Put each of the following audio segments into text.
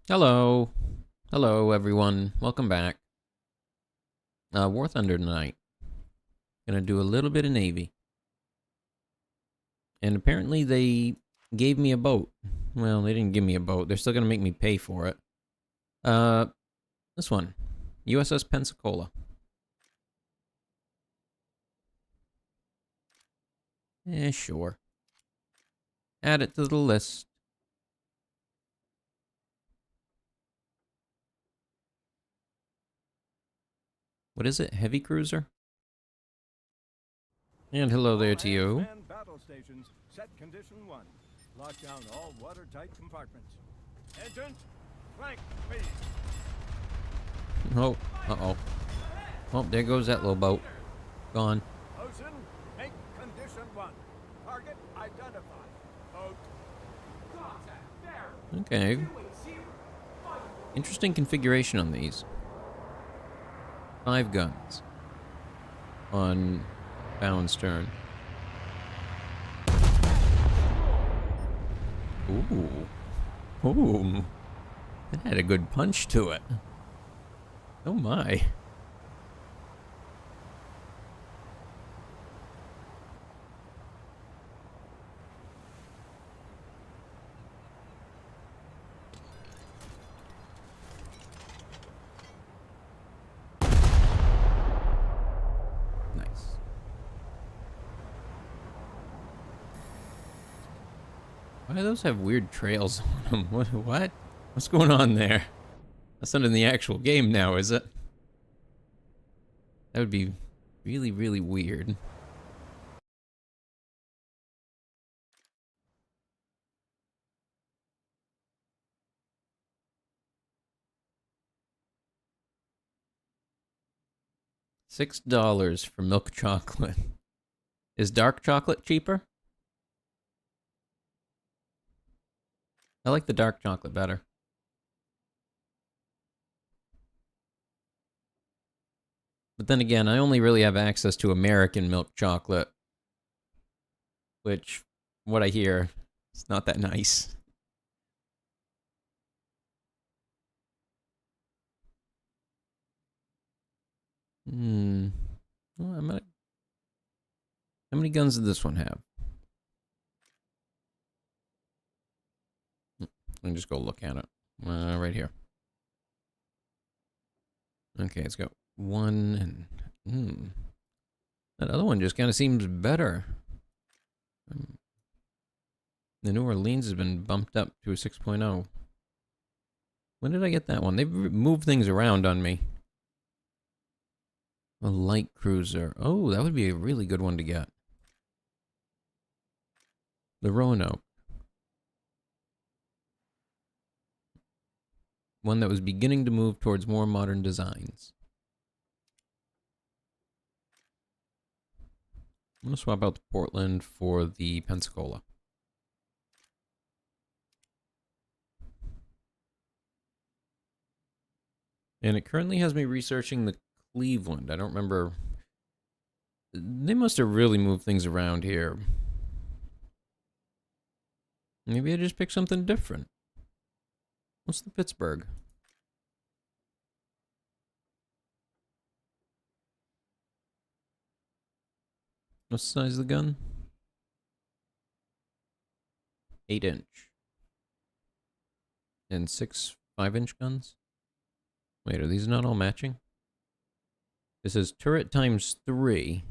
Hello. Hello, everyone. Welcome back. War Thunder tonight. Gonna do a little bit of Navy. And apparently they gave me a boat. Well, they didn't give me a boat. They're still gonna make me pay for it. Uh, this one. USS Pensacola. Sure. Add it to the list. What is it? Heavy cruiser? And hello there to you. Battle stations, set condition 1. Lock down all watertight compartments. Engines, flank, please. Oh, uh-oh. Oh, there goes that little boat. Gone. Ocean, make condition 1. Target identified. Boat. Okay. Interesting configuration on these. 5 guns. On bow and stern. Ooh. Ooh. That had a good punch to it. Oh my. Nice. Why do those have weird trails on them? What? What's going on there? That's not in the actual game now, is it? That would be really, really weird. $6 for milk chocolate. Is dark chocolate cheaper? I like the dark chocolate better. But then again, I only really have access to American milk chocolate, which, what I hear, is not that nice. Well, how many guns did this one have? Let me just go look at it. Right here. Okay, it's got one and... That other one just kind of seems better. The New Orleans has been bumped up to a 6.0. When did I get that one? They've moved things around on me. A light cruiser. Oh, that would be a really good one to get. The Roanoke. One that was beginning to move towards more modern designs. I'm going to swap out the Portland for the Pensacola. And it currently has me researching the Cleveland. I don't remember. They must have really moved things around here. Maybe I just picked something different. What's the Pittsburgh? What's the size of the gun? 8-inch. And 6 5-inch guns? Wait, are these not all matching? This is turret times 3.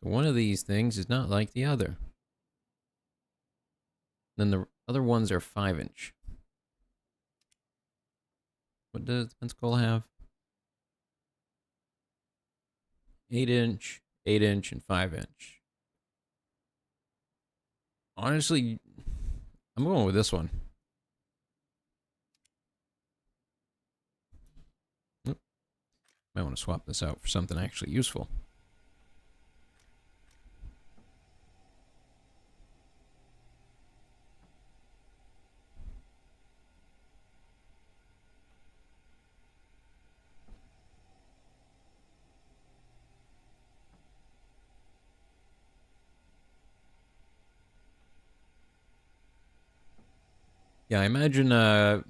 So one of these things is not like the other. Then the other ones are 5-inch. What does the Pensacola have? 8-inch, 8-inch, and 5-inch. Honestly, I'm going with this one. Might want to swap this out for something actually useful. Yeah, I imagine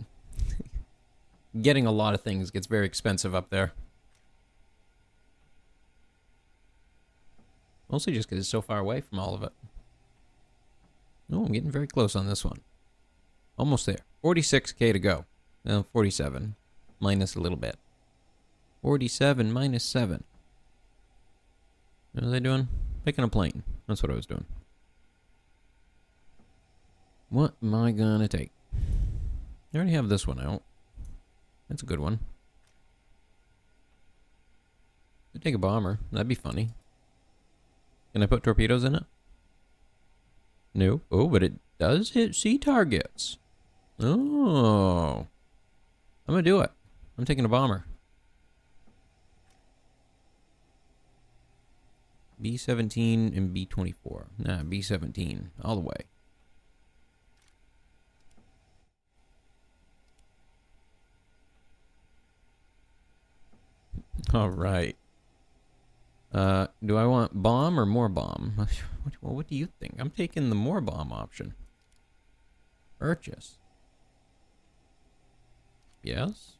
getting a lot of things gets very expensive up there. Mostly just because it's so far away from all of it. Oh, I'm getting very close on this one. Almost there. 46k to go. 47. Minus a little bit. 47 minus 7. What was I doing? Picking a plane. That's what I was doing. What am I gonna take? I already have this one out. That's a good one. I'd take a bomber. That'd be funny. Can I put torpedoes in it? No. Oh, but it does hit sea targets. Oh. I'm gonna do it. I'm taking a bomber. B-17 and B-24. Nah, B-17. All the way. All right. Do I want bomb or more bomb? Well, what do you think? I'm taking the more bomb option. Purchase. Yes?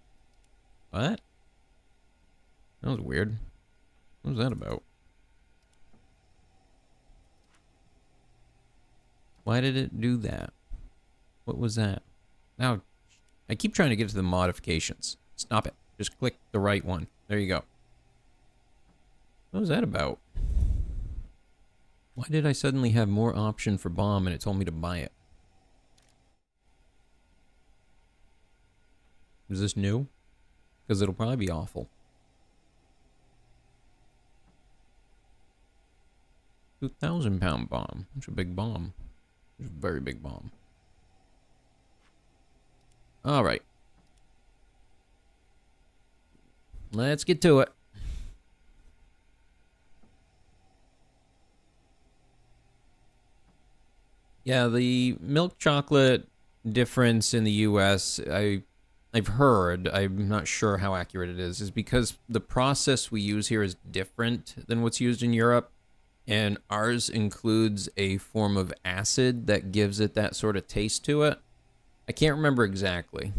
What? That was weird. What was that about? Why did it do that? What was that? Now, I keep trying to get to the modifications. Stop it. Just click the right one. There you go. What was that about? Why did I suddenly have more option for bomb and it told me to buy it? Is this new? Because it'll probably be awful. 2,000-pound bomb. That's a big bomb. It's a very big bomb. All right. Let's get to it. Yeah, the milk chocolate difference in the US, I've heard, I'm not sure how accurate it is because the process we use here is different than what's used in Europe. And ours includes a form of acid that gives it that sort of taste to it. I can't remember exactly.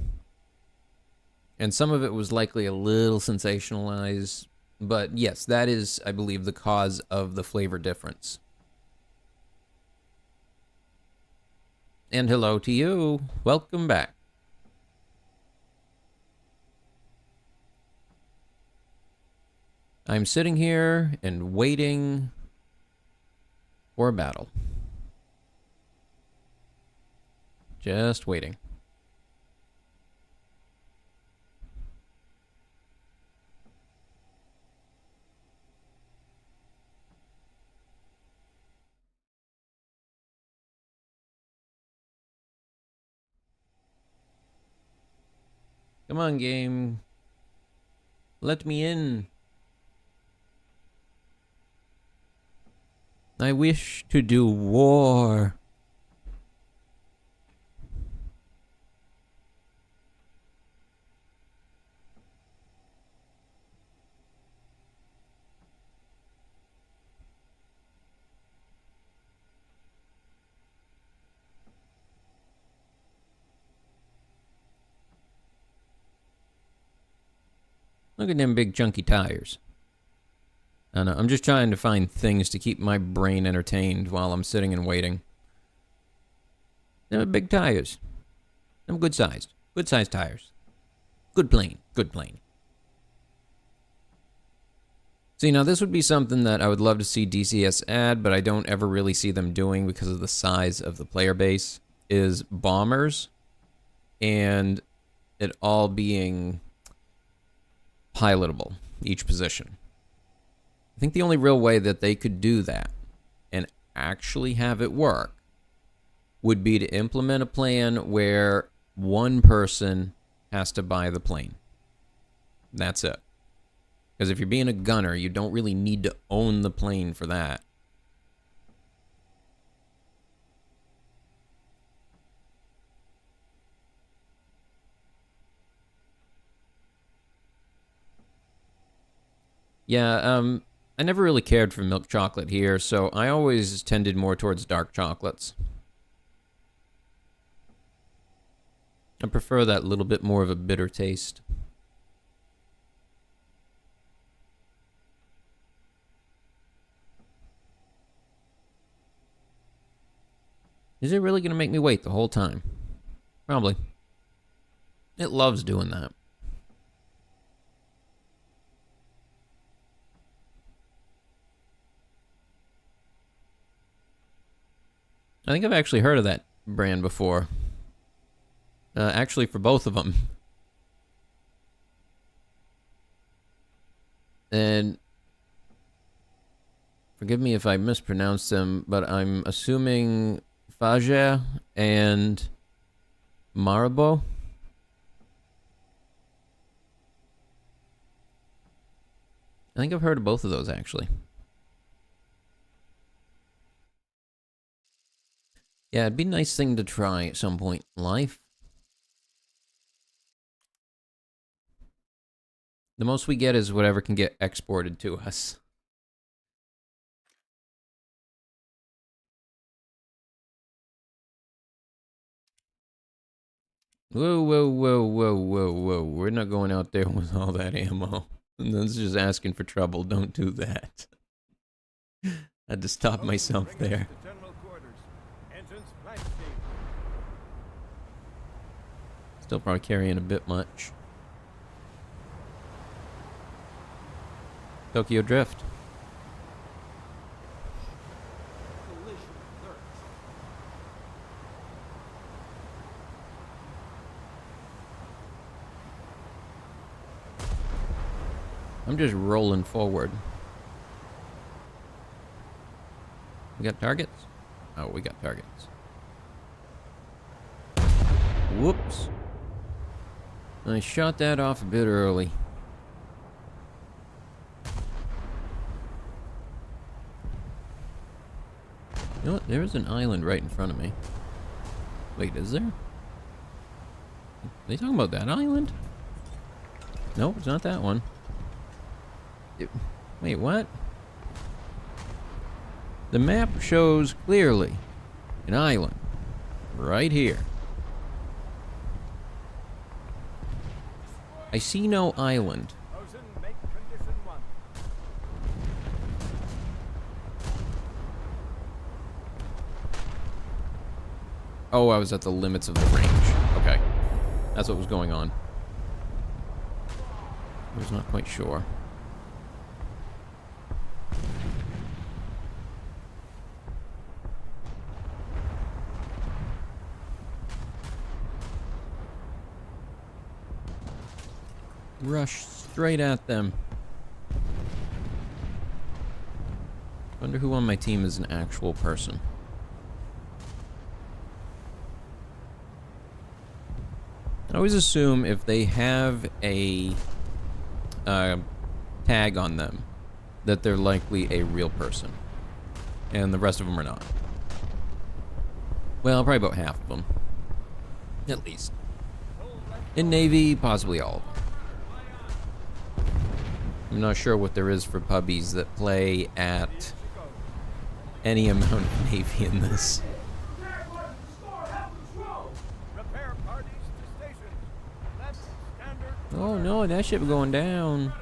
And some of it was likely a little sensationalized. But yes, that is, I believe, the cause of the flavor difference. And hello to you. Welcome back. I'm sitting here and waiting for a battle. Just waiting. Come on, game. Let me in. I wish to do war. Look at them big chunky tires. I know, I'm just trying to find things to keep my brain entertained while I'm sitting and waiting. Them are big tires. Them good sized. Good sized tires. Good plane. Good plane. See, now this would be something that I would love to see DCS add, but I don't ever really see them doing because of the size of the player base, is bombers and it all being pilotable, each position. I think the only real way that they could do that and actually have it work would be to implement a plan where one person has to buy the plane. That's it. Because if you're being a gunner, you don't really need to own the plane for that. Yeah, I never really cared for milk chocolate here, so I always tended more towards dark chocolates. I prefer that little bit more of a bitter taste. Is it really going to make me wait the whole time? Probably. It loves doing that. I think I've actually heard of that brand before. Actually, for both of them. And forgive me if I mispronounce them, but I'm assuming Faja and Marabo. I think I've heard of both of those, actually. Yeah, it'd be a nice thing to try at some point in life. The most we get is whatever can get exported to us. Whoa, whoa, whoa, whoa, whoa, whoa. We're not going out there with all that ammo. That's just asking for trouble. Don't do that. I had to stop myself there. Still probably carrying a bit much. Tokyo Drift. I'm just rolling forward. We got targets? Oh, we got targets. Whoops. I shot that off a bit early. You know what? There's an island right in front of me. Wait, is there? Are they talking about that island? Nope, it's not that one. Wait, what? The map shows clearly an island right here. I see no island. Oh, I was at the limits of the range. Okay. That's what was going on. I was not quite sure. Rush straight at them. Wonder who on my team is an actual person. I always assume if they have a tag on them that they're likely a real person. And the rest of them are not. Well, probably about half of them. At least. In Navy, possibly all of them. I'm not sure what there is for pubbies that play at any amount of Navy in this. Oh no, that ship going down.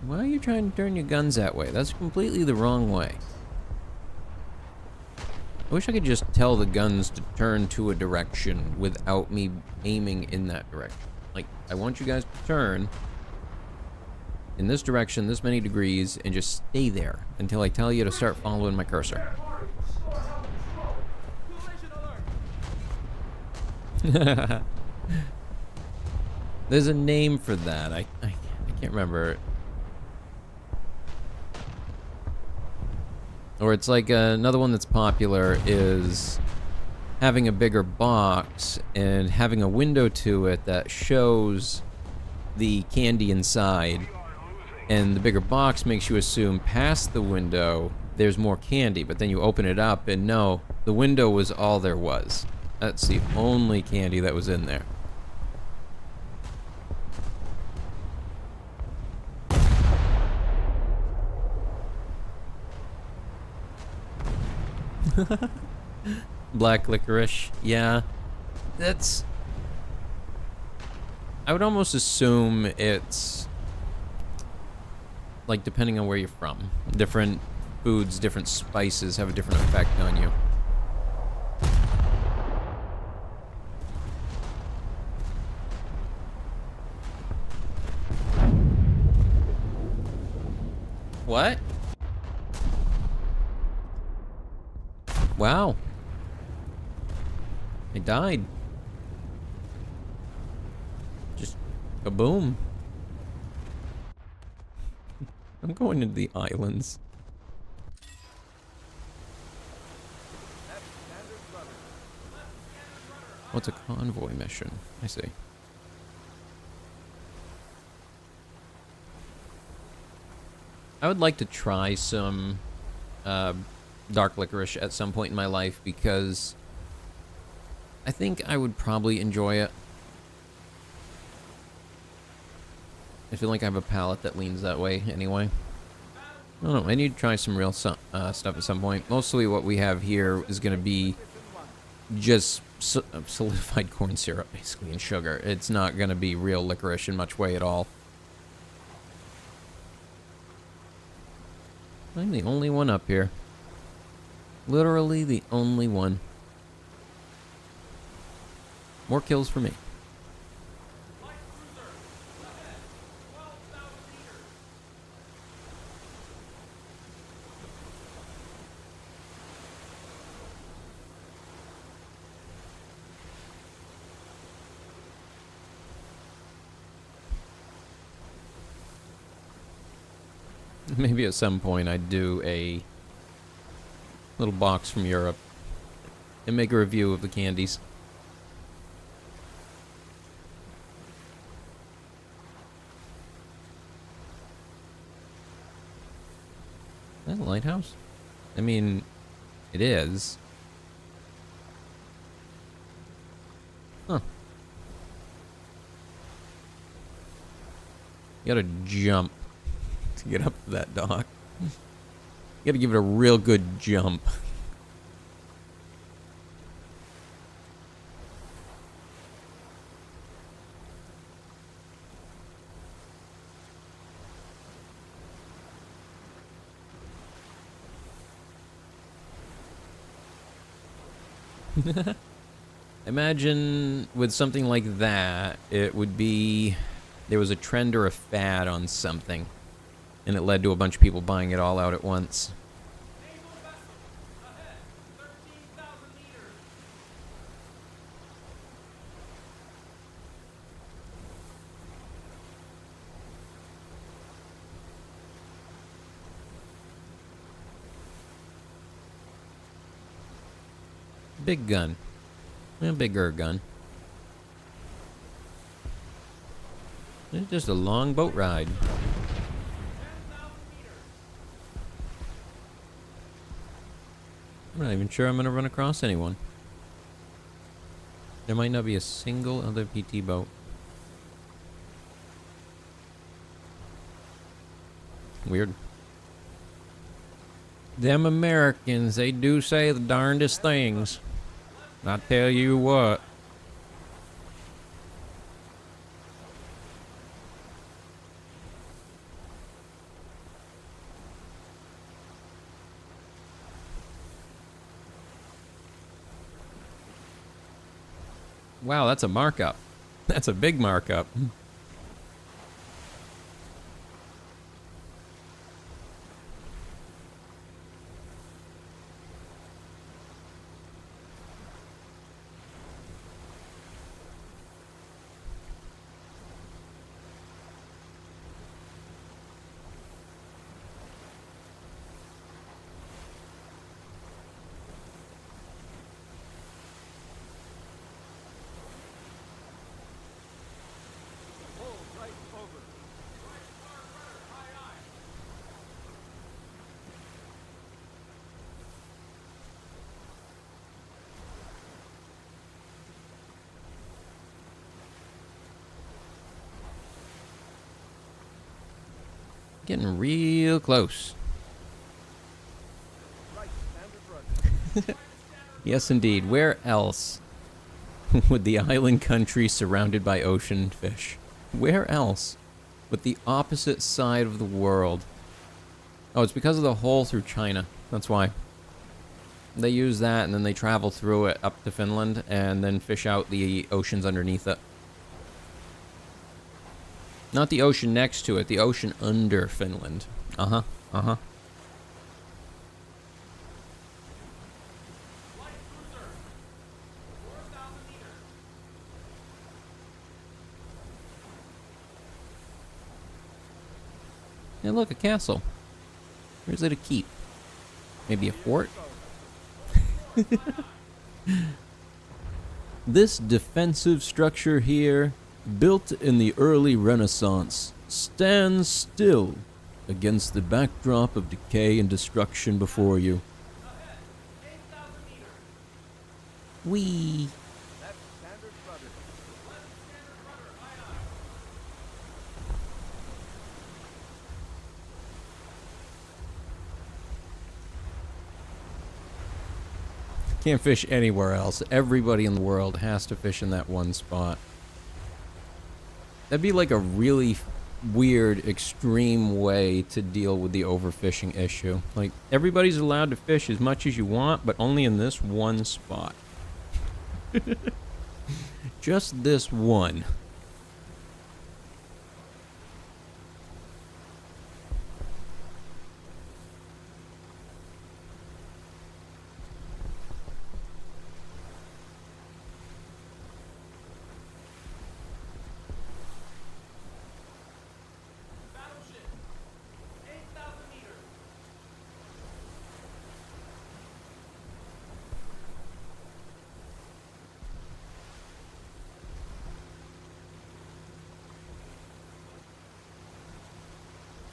Why are you trying to turn your guns that way? That's completely the wrong way. I wish I could just tell the guns to turn to a direction without me aiming in that direction. Like, I want you guys to turn in this direction, this many degrees, and just stay there until I tell you to start following my cursor. There's a name for that. I can't remember. Or it's like another one that's popular is having a bigger box and having a window to it that shows the candy inside. And the bigger box makes you assume past the window there's more candy, but then you open it up and no, the window was all there was. That's the only candy that was in there. Black licorice, yeah. That's... I would almost assume it's... like, depending on where you're from. Different foods, different spices have a different effect on you. What? Wow. I died. Just kaboom. I'm going into the islands. What's a convoy mission? I see. I would like to try some dark licorice at some point in my life because I think I would probably enjoy it. I feel like I have a palate that leans that way anyway. I don't know, I need to try some real stuff at some point. Mostly what we have here is going to be just solidified corn syrup, basically, and sugar. It's not going to be real licorice in much way at all. I'm the only one up here. Literally the only one. More kills for me. Maybe at some point I'd do a little box from Europe and make a review of the candies. Is that a lighthouse? I mean, it is. Huh. You gotta jump to get up to that dock. You gotta give it a real good jump. Imagine with something like that, it would be there was a trend or a fad on something, and it led to a bunch of people buying it all out at once. Big gun. A bigger gun. It's just a long boat ride. I'm not even sure I'm gonna run across anyone. There might not be a single other PT boat. Weird. Them Americans, they do say the darndest things. I tell you what. Wow, that's a markup. That's a big markup. Getting real close. Yes, indeed. Where else? with the island country surrounded by ocean fish. Where else? With the opposite side of the world. Oh, it's because of the hole through China. That's why. They use that and then they travel through it up to Finland and then fish out the oceans underneath it. Not the ocean next to it, the ocean under Finland. Uh-huh, uh-huh. Hey, look, a castle. Or is it a keep? Maybe a fort? This defensive structure here, built in the early Renaissance, stands still against the backdrop of decay and destruction before you. Whee! Left standard rudder. Can't fish anywhere else. Everybody in the world has to fish in that one spot. That'd be like a really weird, extreme way to deal with the overfishing issue. Like, everybody's allowed to fish as much as you want, but only in this one spot. Just this one.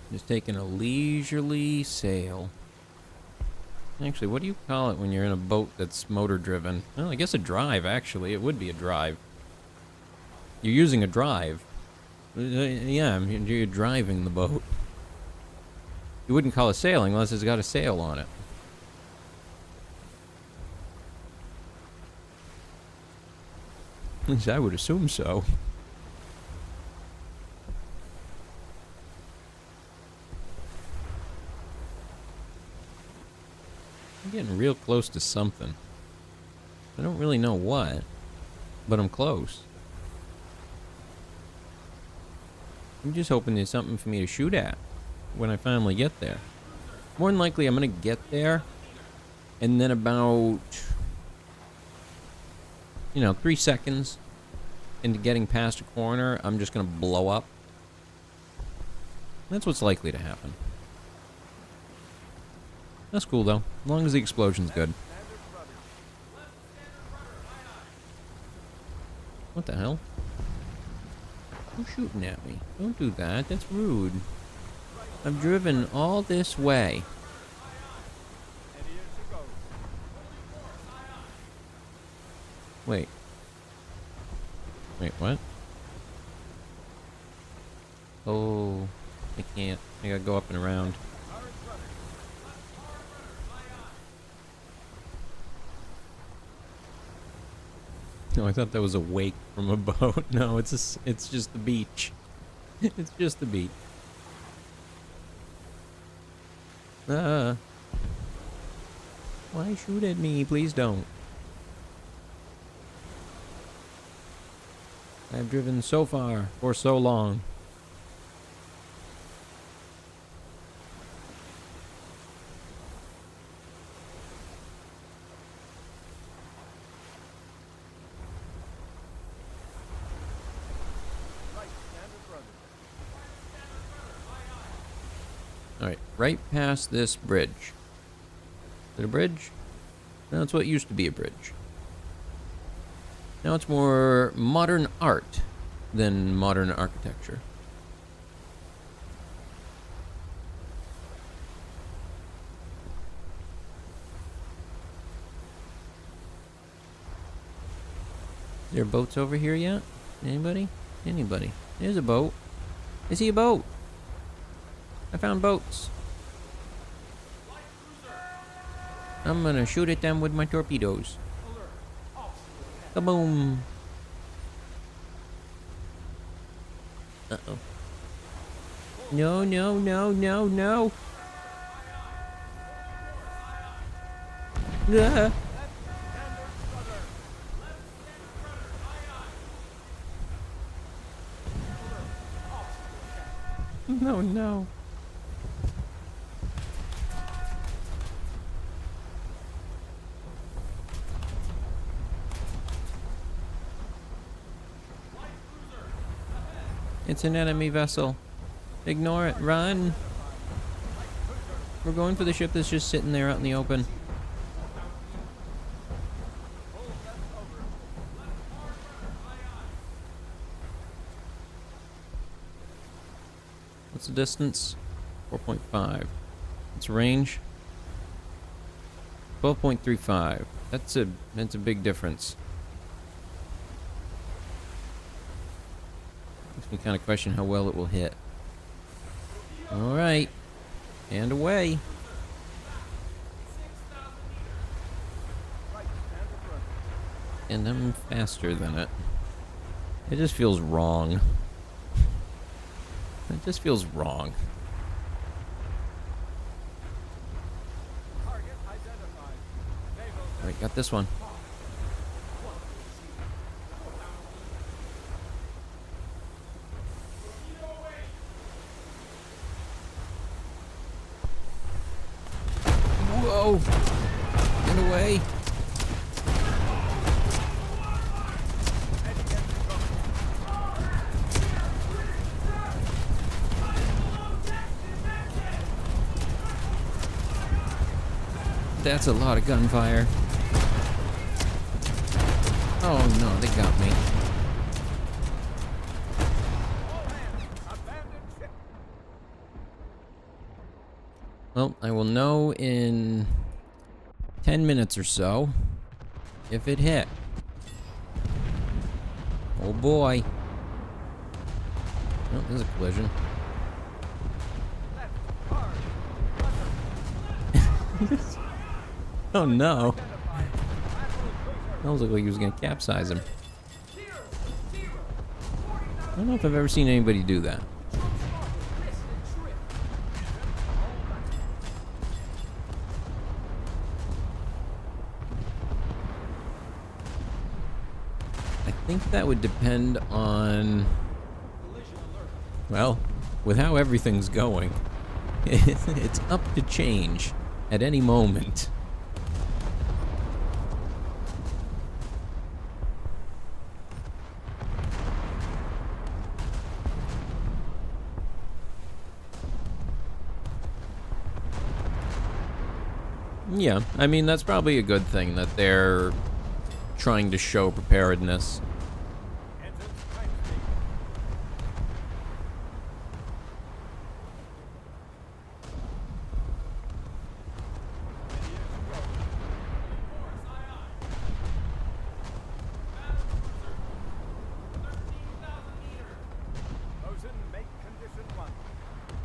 Just taking a leisurely sail. Actually, what do you call it when you're in a boat that's motor driven? Well, I guess a drive, actually. It would be a drive. You're using a drive. Yeah, you're driving the boat. You wouldn't call it sailing unless it's got a sail on it. At least I would assume so. I'm getting real close to something. I don't really know what, but I'm close. I'm just hoping there's something for me to shoot at when I finally get there. More than likely, I'm gonna get there, and then about, 3 seconds into getting past a corner, I'm just gonna blow up. That's what's likely to happen. That's cool, though, as long as the explosion's good. What the hell? Who's shooting at me? Don't do that, that's rude. I've driven all this way. Wait. Wait, what? Oh, I can't. I gotta go up and around. No, I thought that was a wake from a boat. No, it's just the beach. It's just the beach. Why shoot at me? Please don't. I've driven so far for so long. Alright, right past this bridge. Is it a bridge? No, it's what used to be a bridge. Now it's more modern art than modern architecture. Is there boats over here yet? Anybody? Anybody? There's a boat. I see a boat. I found boats. I'm gonna shoot at them with my torpedoes. Kaboom! Uh-oh. No, no, no, no, no! Ah. No, no. It's an enemy vessel. Ignore it. Run. We're going for the ship that's just sitting there out in the open. What's the distance? 4.5. Its range? 12.35. That's a big difference. Makes me kind of question how well it will hit. Alright. And away. And I'm faster than it. It just feels wrong. It just feels wrong. Alright, got this one. Whoa! Get away! That's a lot of gunfire. Oh no, they got me. Well, I will know in 10 minutes or so if it hit. Oh boy. Oh, there's a collision. Oh no. That looked like he was gonna capsize him. I don't know if I've ever seen anybody do that. I think that would depend on, well, with how everything's going, it's up to change at any moment. Yeah, I mean, that's probably a good thing that they're trying to show preparedness.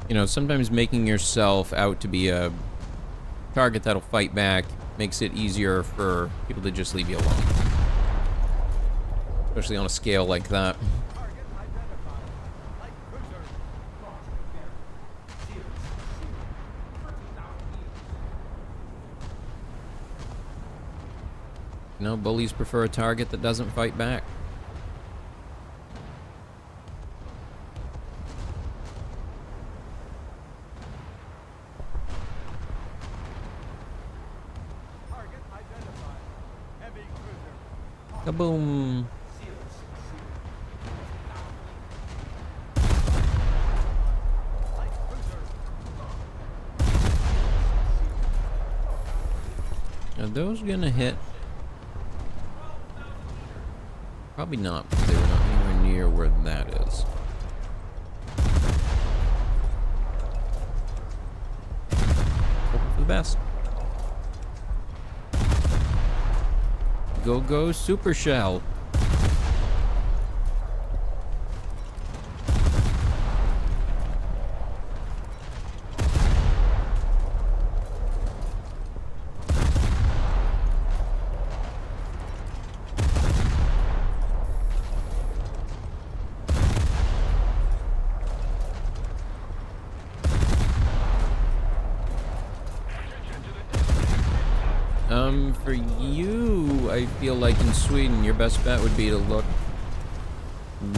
You know, sometimes making yourself out to be a target that'll fight back makes it easier for people to just leave you alone. Especially on a scale like that. You know, bullies prefer a target that doesn't fight back. Kaboom! Are those gonna hit? Probably not, because they were not anywhere near where that is. Hope for the best. Go, go, Super Shell. For you, I feel like in Sweden, your best bet would be to look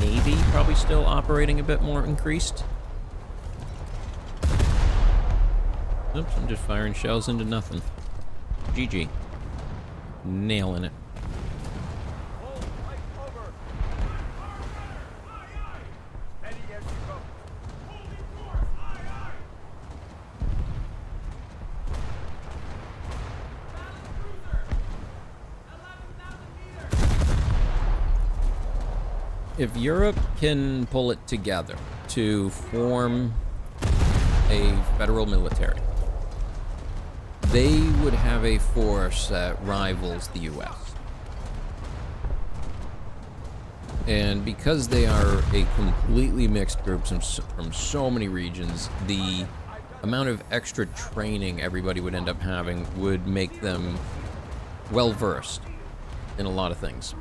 Navy, probably still operating a bit more increased. Oops, I'm just firing shells into nothing. GG. Nailing it. Hold right over. Steady as you go. If Europe can pull it together to form a federal military, they would have a force that rivals the US. And because they are a completely mixed group from so many regions, the amount of extra training everybody would end up having would make them well-versed in a lot of things.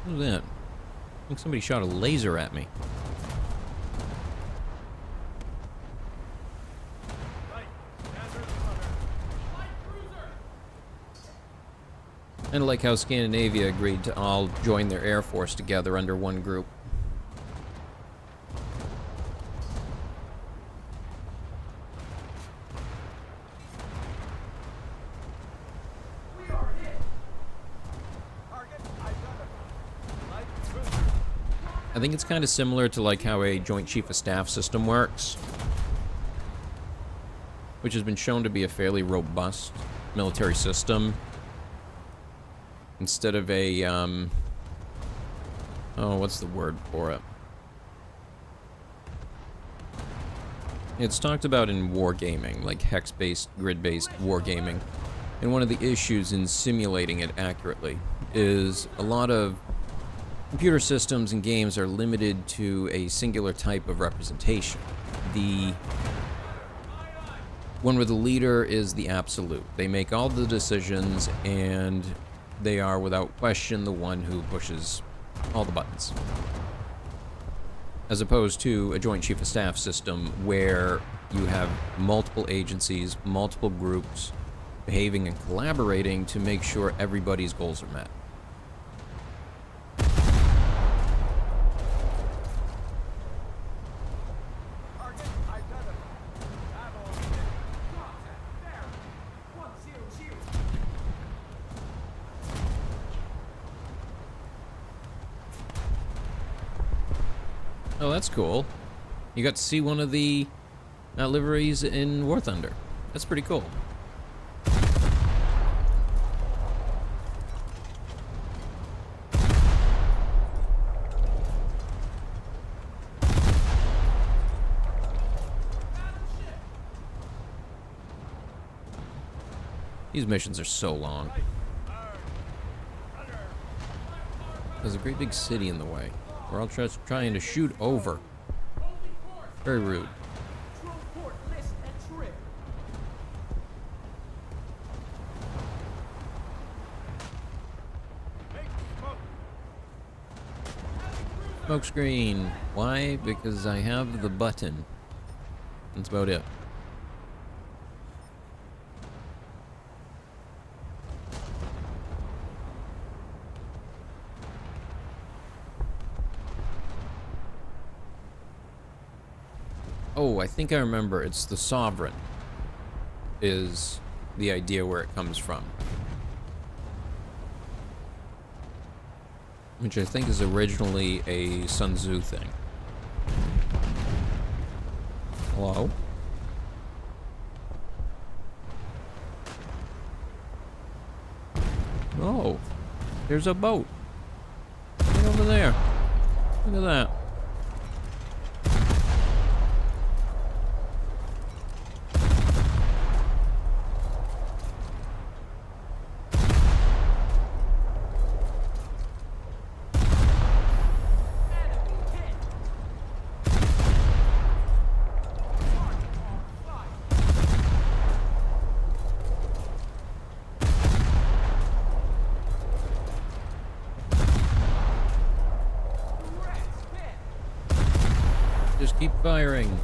What was that? I think somebody shot a laser at me. And like how Scandinavia agreed to all join their air force together under one group. I think it's kind of similar to like how a Joint Chief of Staff system works, which has been shown to be a fairly robust military system. Instead of a, oh, what's the word for it? It's talked about in wargaming, like hex-based, grid-based wargaming. And one of the issues in simulating it accurately is a lot of computer systems and games are limited to a singular type of representation. The one where the leader is the absolute. They make all the decisions and they are without question the one who pushes all the buttons. As opposed to a Joint Chief of Staff system where you have multiple agencies, multiple groups behaving and collaborating to make sure everybody's goals are met. Oh, that's cool. You got to see one of the liveries in War Thunder. That's pretty cool. These missions are so long. There's a great big city in the way. We're all just trying to shoot over. Very rude. Smoke screen. Why? Because I have the button. That's about it. Oh, I think I remember. It's the Sovereign is the idea where it comes from. Which I think is originally a Sun Tzu thing. Hello? Oh, there's a boat. Right over there. Look at that. Just keep firing.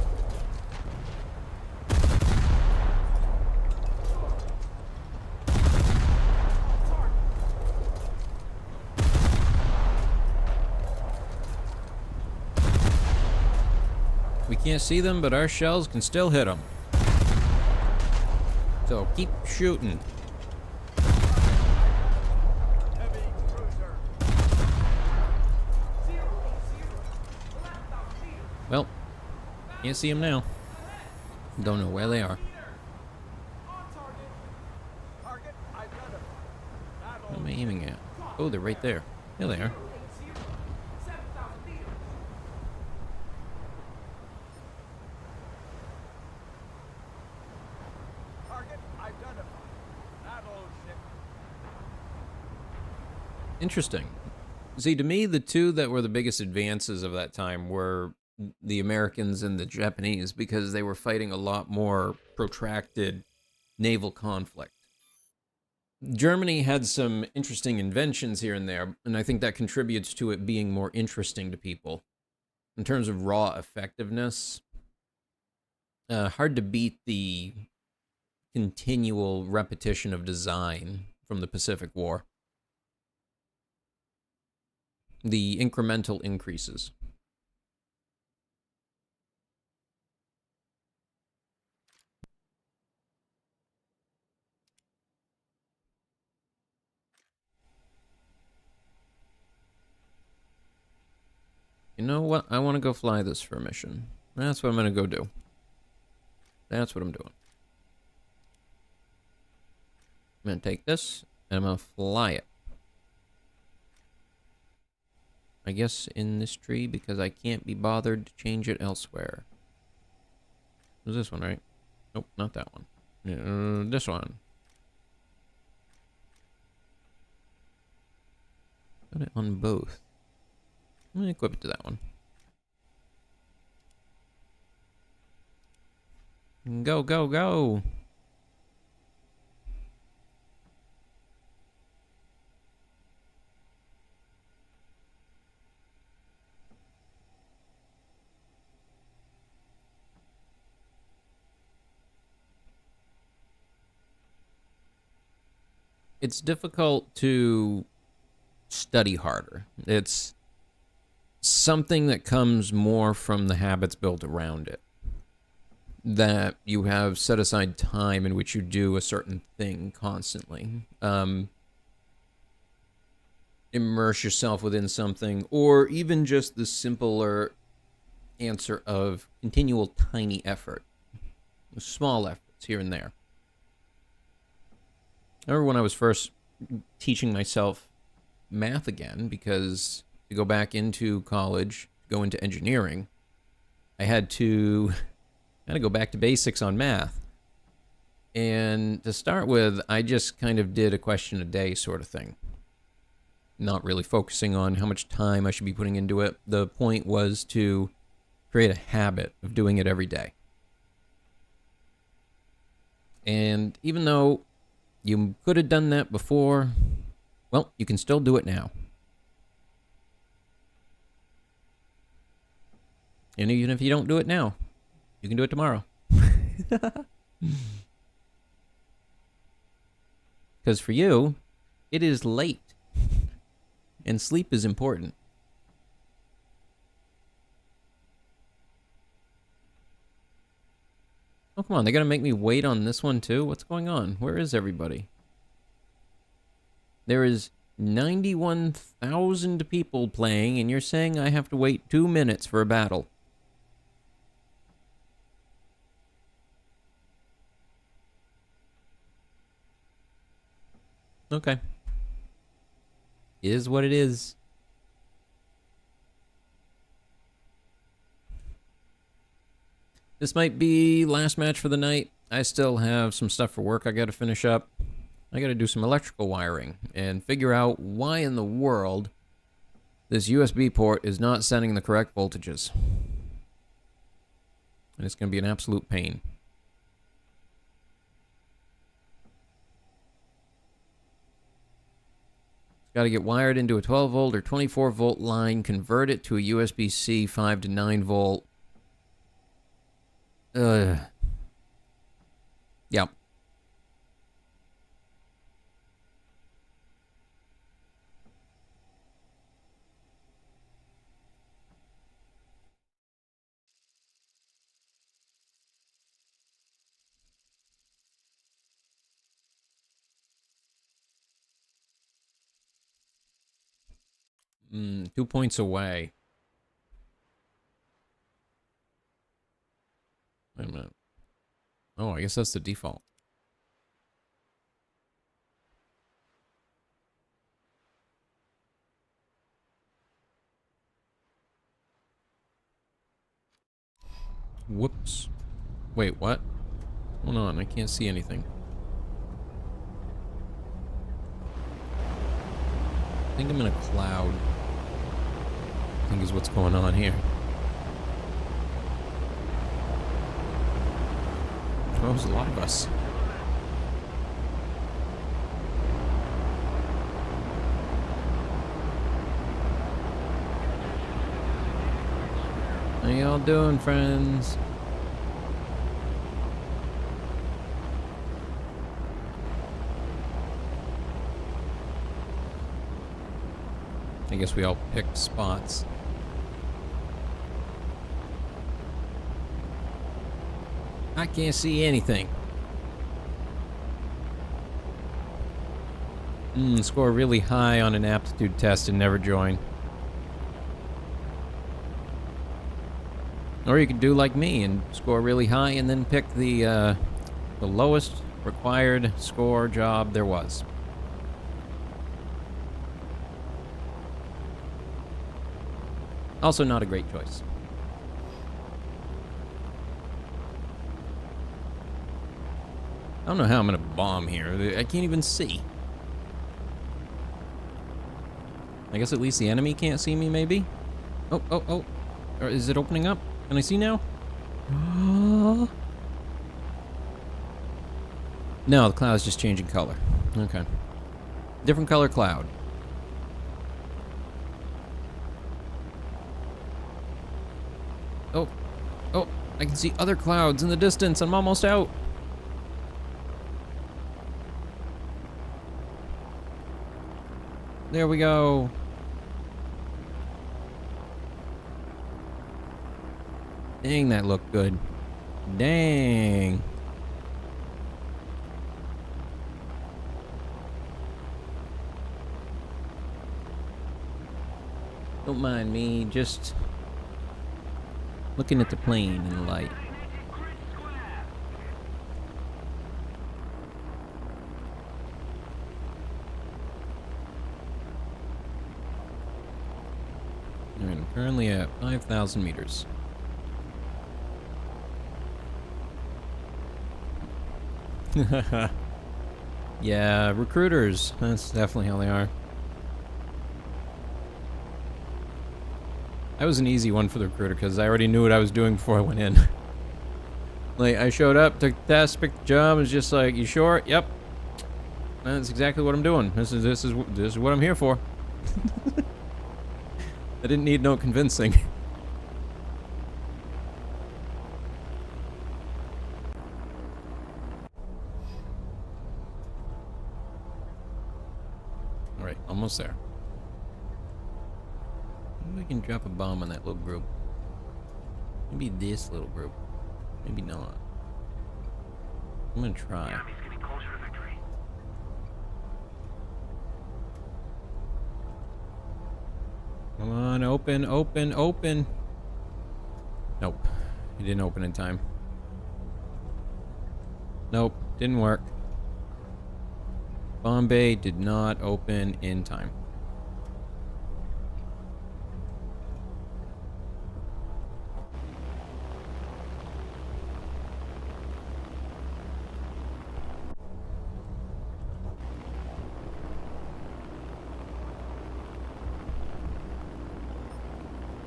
We can't see them, but our shells can still hit them. So keep shooting. Heavy cruiser. Well, can't see them now. Don't know where they are. Target identified. What am I aiming at? Oh, they're right there. There they are. Target identified. Battleship. Interesting. See, to me, the two that were the biggest advances of that time were the Americans and the Japanese, because they were fighting a lot more protracted naval conflict. Germany had some interesting inventions here and there, and I think that contributes to it being more interesting to people. In terms of raw effectiveness, hard to beat the continual repetition of design from the Pacific War. The incremental increases. You know what? I want to go fly this for a mission. That's what I'm going to go do. That's what I'm doing. I'm going to take this, and I'm going to fly it. I guess in this tree, because I can't be bothered to change it elsewhere. It was this one, right? Nope, not that one. This one. Got it on both. I'm gonna equip it to that one. Go, go, go! It's difficult to study harder. It's something that comes more from the habits built around it. That you have set aside time in which you do a certain thing constantly. Immerse yourself within something, or even just the simpler answer of continual tiny effort. Small efforts here and there. I remember when I was first teaching myself math again, because to go back into college, go into engineering, I had to go back to basics on math. And to start with, I just kind of did a question a day sort of thing. Not really focusing on how much time I should be putting into it. The point was to create a habit of doing it every day. And even though you could have done that before, well, you can still do it now. And even if you don't do it now, you can do it tomorrow. Because for you, it is late. And sleep is important. Oh, come on. They're going to make me wait on this one, too? What's going on? Where is everybody? There is 91,000 people playing, and you're saying I have to wait 2 minutes for a battle. Okay. It is what it is. This might be last match for the night. I still have some stuff for work I gotta finish up. I gotta do some electrical wiring and figure out why in the world this USB port is not sending the correct voltages. And it's gonna be an absolute pain. Got to get wired into a 12 volt or 24 volt line, convert it to a USB-C 5 to 9 volt, Yep. Mm, 2 points away. Wait a minute. Oh, I guess that's the default. Whoops. Wait, what? Hold on, I can't see anything. I think I'm in a cloud. I think is what's going on here. Oh, there's a lot of us. How y'all doing, friends? I guess we all picked spots. I can't see anything. Score really high on an aptitude test and never join. Or you could do like me and score really high and then pick the lowest required score job there was. Also not a great choice. I don't know how I'm gonna bomb here. I can't even see. I guess at least the enemy can't see me, maybe? Oh, oh, oh. Or is it opening up? Can I see now? No, the cloud's just changing color. Okay. Different color cloud. Oh. Oh, I can see other clouds in the distance. I'm almost out. There we go. Dang, that looked good. Dang. Don't mind me, just looking at the plane in the light. Alright, I'm currently at 5,000 meters. Yeah, recruiters. That's definitely how they are. That was an easy one for the recruiter because I already knew what I was doing before I went in. Like, I showed up, took the test, picked the job, and was just like, "You sure?" "Yep." That's exactly what I'm doing. This is what I'm here for. I didn't need no convincing. Alright, almost there. Maybe I can drop a bomb on that little group. Maybe this little group. Maybe not. I'm gonna try. Come on, open, open, open. Nope. It didn't open in time. Nope, didn't work. Bombay did not open in time.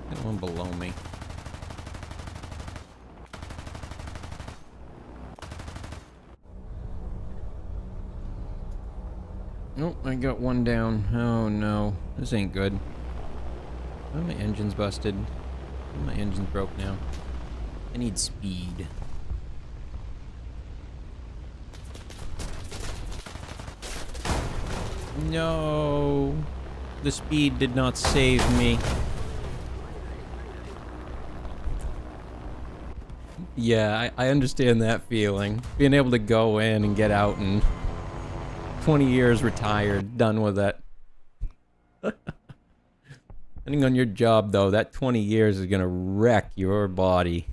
Got one below me. Nope, I got one down. Oh no, this ain't good. Oh, my engine's busted. My engine's broke now. I need speed. No. The speed did not save me. Yeah, I understand that feeling. Being able to go in and get out in 20 years retired, done with it. Depending on your job, though, that 20 years is going to wreck your body.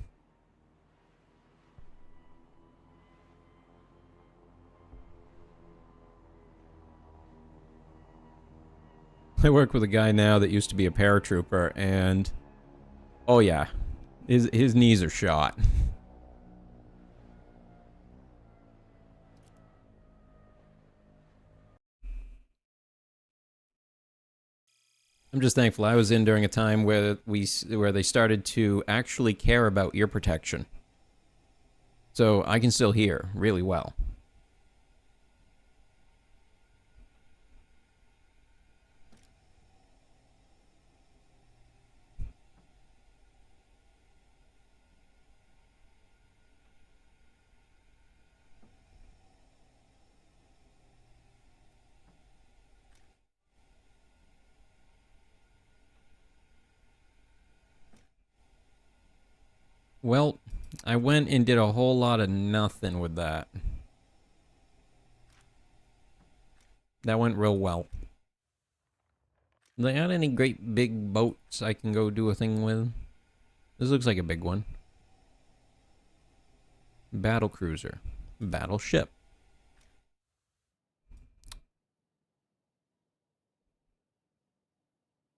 I work with a guy now that used to be a paratrooper, and... oh, yeah. His knees are shot. I'm just thankful I was in during a time where they started to actually care about ear protection. So I can still hear really well. Well, I went and did a whole lot of nothing with that. That went real well. Do they add any great big boats I can go do a thing with? This looks like a big one. Battle cruiser. Battleship.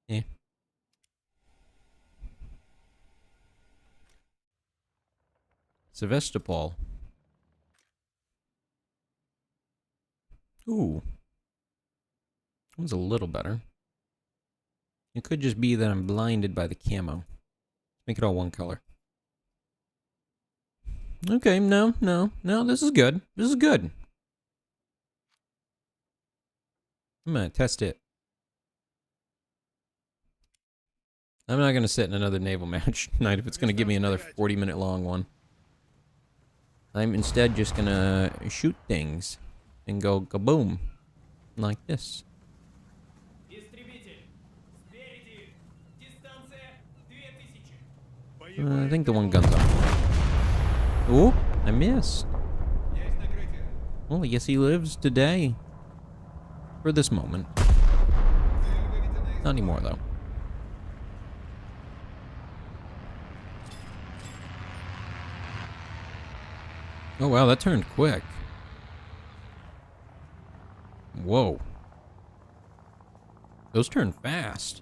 Eh. Sevastopol. Ooh. That was a little better. It could just be that I'm blinded by the camo. Make it all one color. Okay, no, this is good. This is good. I'm gonna test it. I'm not gonna sit in another naval match tonight if it's gonna give me another 40-minute long one. I'm instead just gonna shoot things and go kaboom. Like this. I think the one gun's off. Oh, I missed. Well, I guess he lives today. For this moment. Not anymore, though. Oh, wow, that turned quick. Whoa. Those turn fast.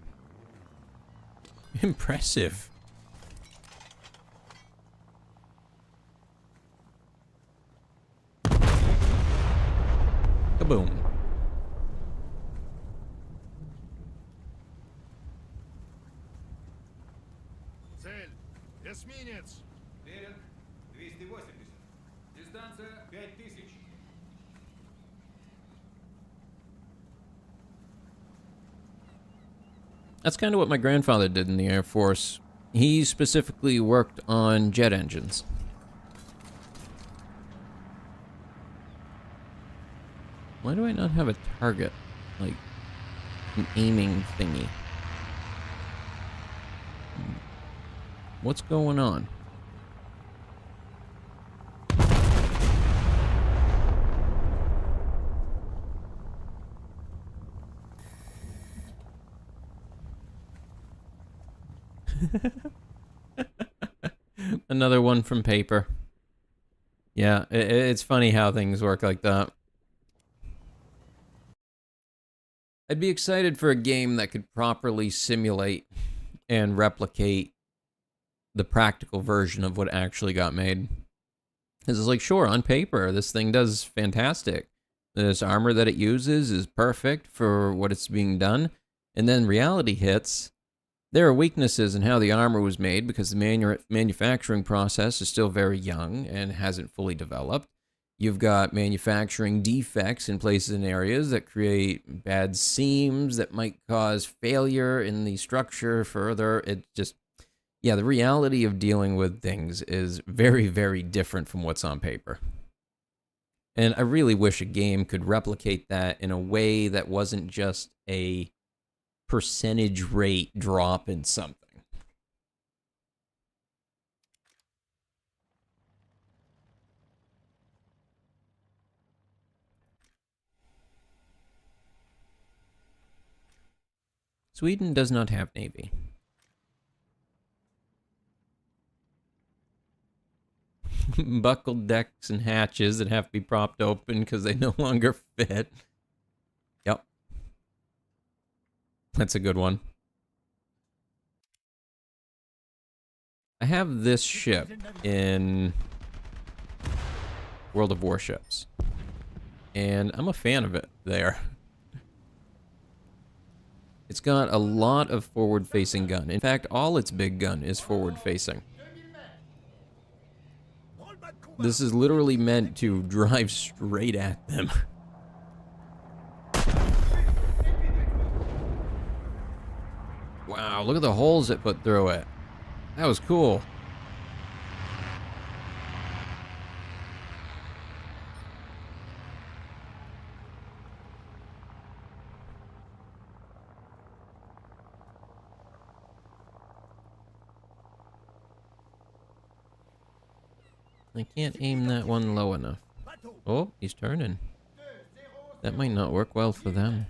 Impressive. Kaboom. Цель. Эсминец. Верен. 280. Дистанция 5000. That's kind of what my grandfather did in the Air Force. He specifically worked on jet engines. Why do I not have a target? Like, an aiming thingy. What's going on? Another one from paper. Yeah, it's funny how things work like that. I'd be excited for a game that could properly simulate and replicate the practical version of what actually got made. Because it's like, sure, on paper, this thing does fantastic. This armor that it uses is perfect for what it's being done. And then reality hits. There are weaknesses in how the armor was made because the manufacturing process is still very young and hasn't fully developed. You've got manufacturing defects in places and areas that create bad seams that might cause failure in the structure further. It just, yeah, the reality of dealing with things is very, very different from what's on paper. And I really wish a game could replicate that in a way that wasn't just a percentage rate drop in something. Sweden does not have Navy. Buckled decks and hatches that have to be propped open because they no longer fit. Yep. That's a good one. I have this ship in World of Warships, and I'm a fan of it there. It's got a lot of forward-facing gun. In fact, all its big gun is forward-facing. This is literally meant to drive straight at them. Wow, look at the holes it put through it. That was cool. I can't aim that one low enough. Oh, he's turning. That might not work well for them.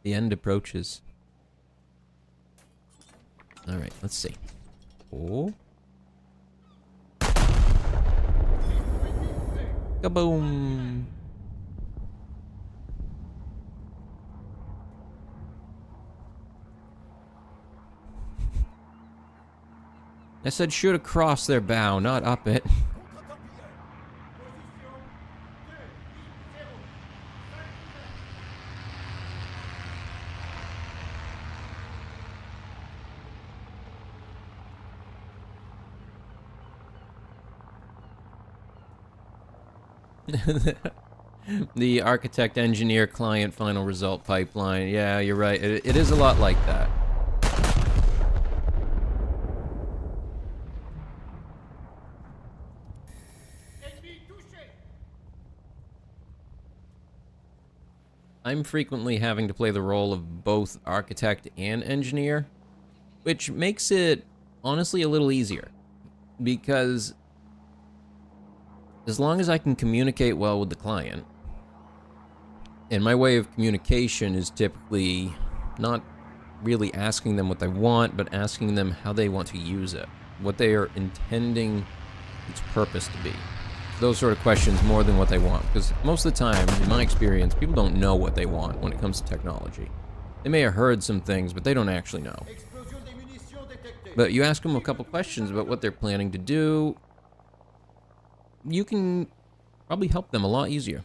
The end approaches. Alright, let's see. Oh. Kaboom! I said shoot across their bow, not up it. The architect, engineer, client, final result pipeline. Yeah, you're right. It is a lot like that. I'm frequently having to play the role of both architect and engineer, which makes it honestly a little easier, because as long as I can communicate well with the client, and my way of communication is typically not really asking them what they want, but asking them how they want to use it, what they are intending its purpose to be. Those sort of questions more than what they want, because most of the time, in my experience, people don't know what they want when it comes to technology. They may have heard some things, but they don't actually know. But you ask them a couple questions about what they're planning to do, you can probably help them a lot easier.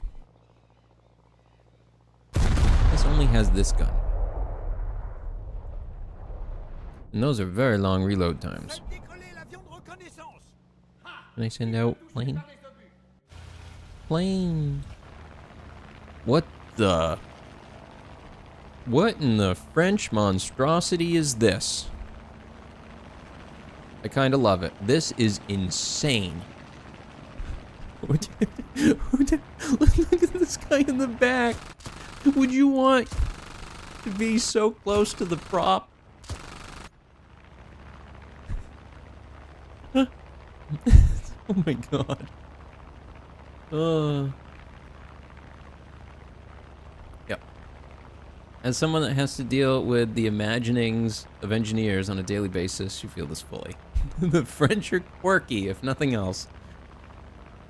This only has this gun. And those are very long reload times. Can I send out plane? Plane. What the? What in the French monstrosity is this? I kind of love it. This is insane. Look at this guy in the back. Would you want to be so close to the prop? Oh my god. Yep. As someone that has to deal with the imaginings of engineers on a daily basis, you feel this fully. The French are quirky, if nothing else.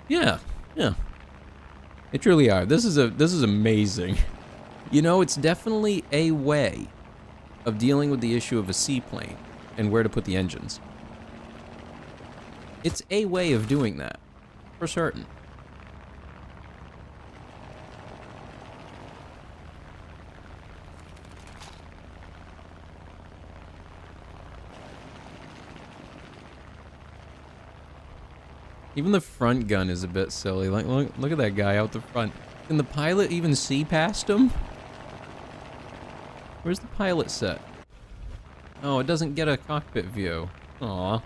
Yeah, yeah. They truly are. This is amazing. You know, it's definitely a way of dealing with the issue of a seaplane and where to put the engines. It's a way of doing that, for certain. Even the front gun is a bit silly. Like, look at that guy out the front. Can the pilot even see past him? Where's the pilot set? Oh, it doesn't get a cockpit view. Aw.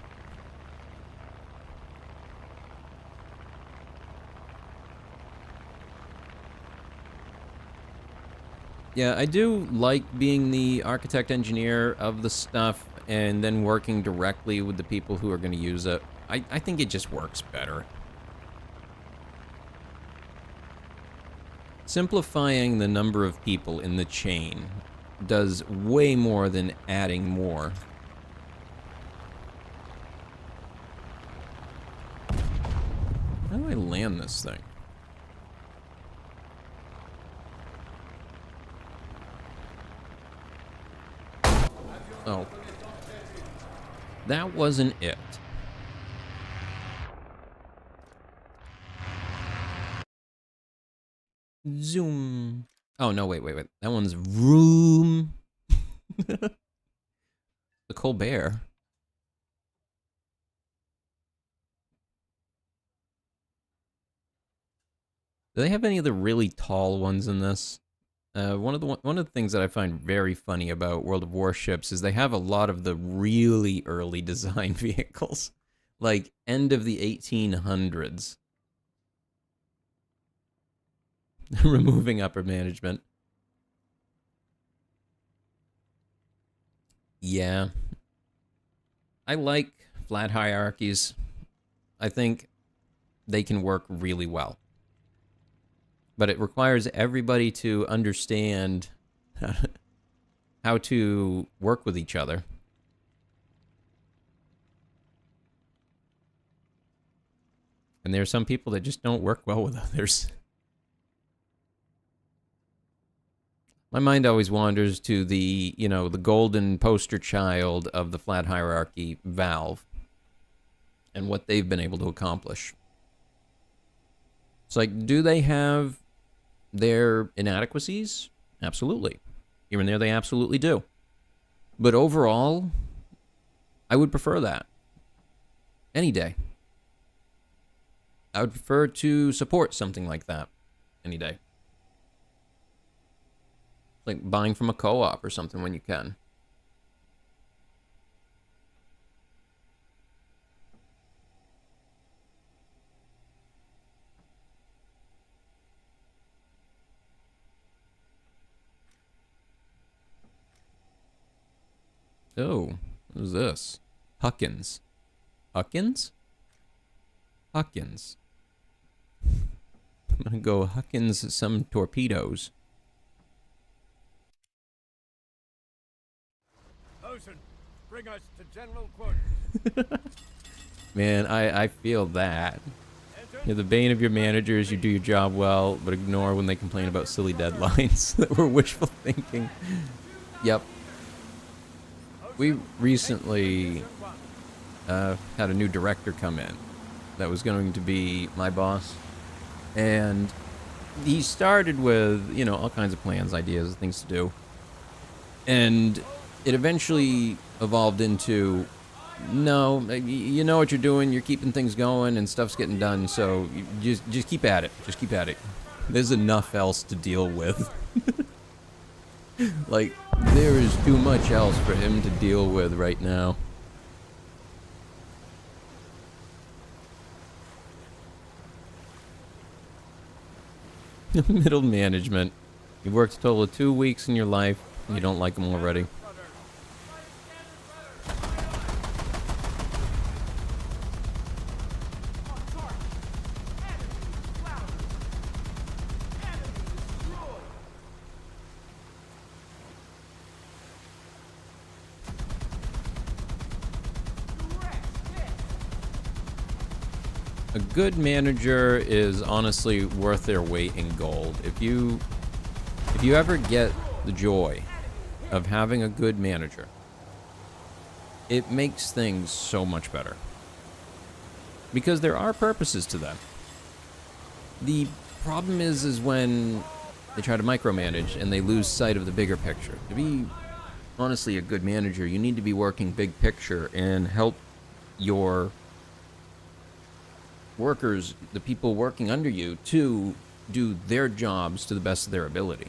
Yeah, I do like being the architect engineer of the stuff and then working directly with the people who are going to use it. I think it just works better. Simplifying the number of people in the chain does way more than adding more. How do I land this thing? Oh. That wasn't it. Zoom. Oh, no, wait. That one's vroom. The Colbert. Do they have any of the really tall ones in this? One of the things that I find very funny about World of Warships is they have a lot of the really early design vehicles, like end of the 1800s. Removing upper management. Yeah. I like flat hierarchies. I think they can work really well. But it requires everybody to understand how to work with each other. And there are some people that just don't work well with others. My mind always wanders to the, you know, the golden poster child of the flat hierarchy, Valve, and what they've been able to accomplish. It's like, do they have their inadequacies? Absolutely. Here and there, they absolutely do. But overall, I would prefer that. Any day. I would prefer to support something like that. Any day. Like buying from a co-op or something when you can. Oh, what is this? Huckins. Huckins? Huckins. I'm gonna go Huckins some torpedoes. Ocean, bring us to general quarters. Man, I feel that. You're the bane of your managers, you do your job well, but ignore when they complain about silly deadlines that were wishful thinking. Yep. We recently had a new director come in that was going to be my boss. And he started with, you know, all kinds of plans, ideas, things to do. And it eventually evolved into, no, you know what you're doing, you're keeping things going and stuff's getting done, so just keep at it. Just keep at it. There's enough else to deal with. Like, there is too much else for him to deal with right now. Middle management. You've worked a total of 2 weeks in your life, and you don't like them already. A good manager is honestly worth their weight in gold. If you ever get the joy of having a good manager, it makes things so much better. Because there are purposes to them. The problem is when they try to micromanage and they lose sight of the bigger picture. To be honestly a good manager, you need to be working big picture and help your workers, the people working under you, to do their jobs to the best of their ability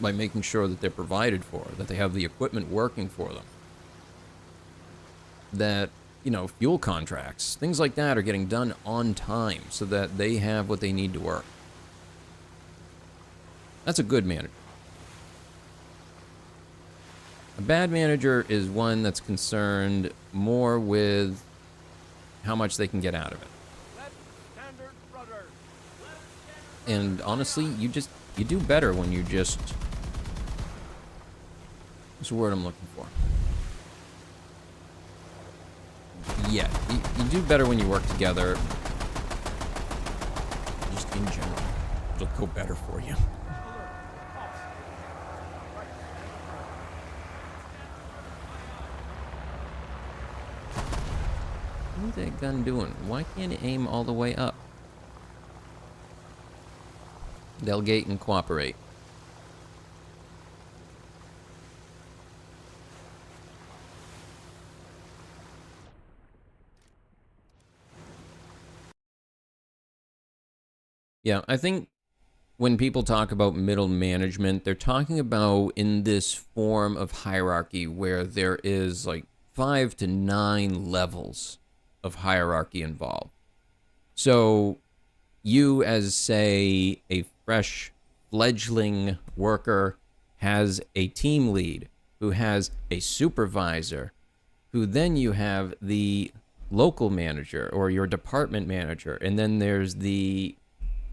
by making sure that they're provided for, that they have the equipment working for them, that, you know, fuel contracts, things like that are getting done on time so that they have what they need to work. That's a good manager. A bad manager is one that's concerned more with how much they can get out of it. Left standard rudder. And honestly, you do better when you just... What's the word I'm looking for? Yeah, you do better when you work together. Just in general. It'll go better for you. What's that gun doing? Why can't it aim all the way up? Delegate and cooperate. Yeah, I think when people talk about middle management, they're talking about in this form of hierarchy where there is like 5 to 9 levels of hierarchy involved. So you as, say, a fresh fledgling worker has a team lead who has a supervisor, who then you have the local manager or your department manager, and then there's the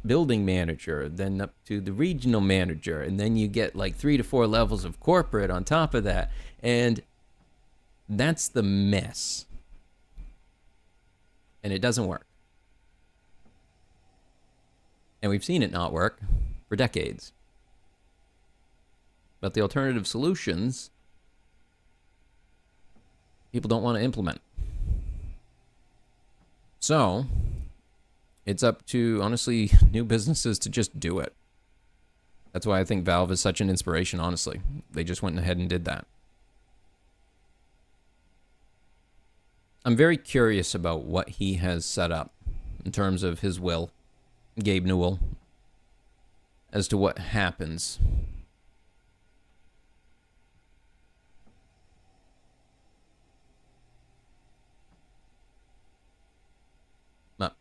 building manager, then up to the regional manager, and then you get like 3 to 4 levels of corporate on top of that. And that's the mess. And it doesn't work. And we've seen it not work for decades. But the alternative solutions, people don't want to implement. So it's up to, honestly, new businesses to just do it. That's why I think Valve is such an inspiration, honestly. They just went ahead and did that. I'm very curious about what he has set up in terms of his will, Gabe Newell, as to what happens. But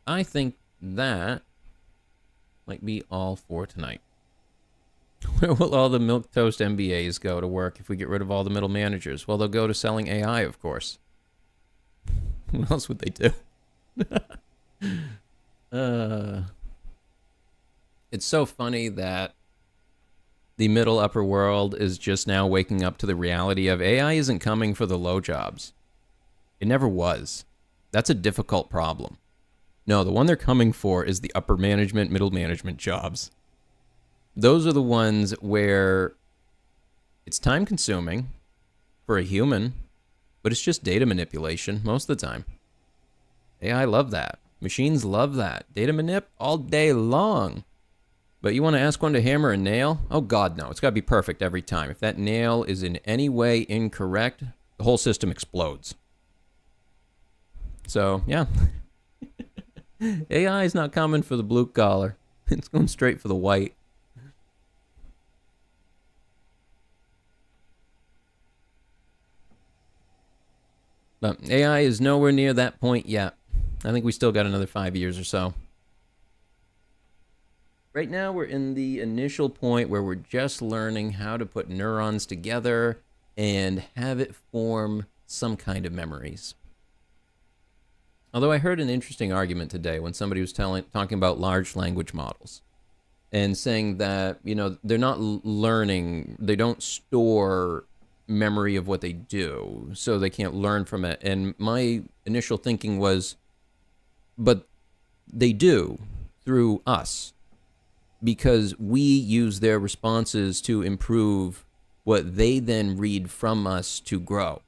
I think that might be all for tonight. Where will all the milquetoast MBAs go to work if we get rid of all the middle managers? Well, they'll go to selling AI, of course. What else would they do? It's so funny that the middle upper world is just now waking up to the reality of AI isn't coming for the low jobs. It never was. That's a difficult problem. No, the one they're coming for is the upper management, middle management jobs. Those are the ones where it's time consuming for a human, but it's just data manipulation most of the time. AI love that. Machines love that. Data manip all day long. But you want to ask one to hammer a nail? Oh God, no. It's got to be perfect every time. If that nail is in any way incorrect, the whole system explodes. So, yeah. AI is not coming for the blue collar. It's going straight for the white. But AI is nowhere near that point yet. I think we still got another 5 years or so. Right now, we're in the initial point where we're just learning how to put neurons together and have it form some kind of memories. Although I heard an interesting argument today when somebody was talking about large language models and saying that, you know, they're not learning, they don't store memory of what they do, so they can't learn from it. And my initial thinking was, but they do through us, because we use their responses to improve what they then read from us to grow.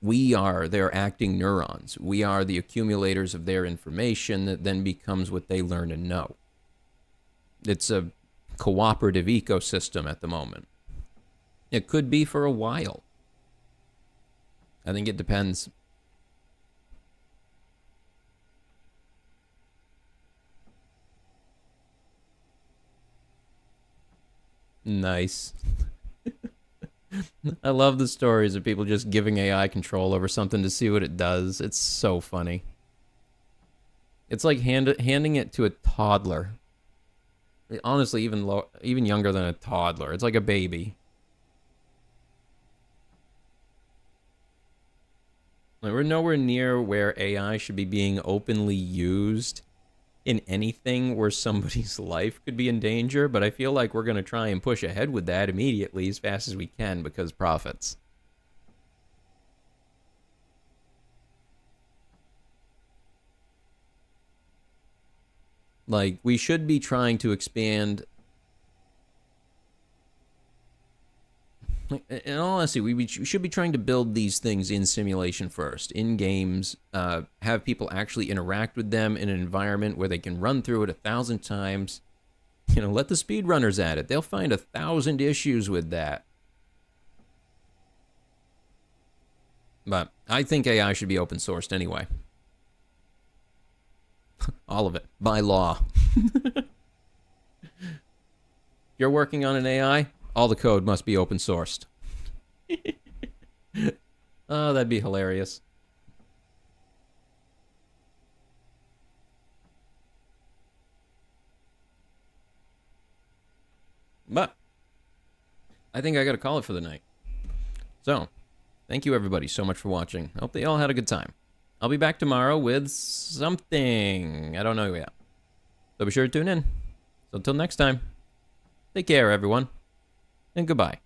We are their acting neurons. We are the accumulators of their information that then becomes what they learn and know. It's a cooperative ecosystem at the moment. It could be for a while. I think it depends. Nice. I love the stories of people just giving AI control over something to see what it does. It's so funny. It's like handing it to a toddler. Honestly, even younger than a toddler. It's like a baby. Like, we're nowhere near where AI should be being openly used in anything where somebody's life could be in danger, but I feel like we're going to try and push ahead with that immediately as fast as we can because profits. Like, we should be trying to expand. In all honesty, we should be trying to build these things in simulation first, in games, have people actually interact with them in an environment where they can run through it 1,000 times. You know, let the speedrunners at it. They'll find 1,000 issues with that. But I think AI should be open sourced anyway. All of it, by law. If you're working on an AI, all the code must be open sourced. Oh, that'd be hilarious. But I think I gotta call it for the night. So, thank you everybody so much for watching. I hope they all had a good time. I'll be back tomorrow with something. I don't know yet. So be sure to tune in. So until next time, take care everyone, and goodbye.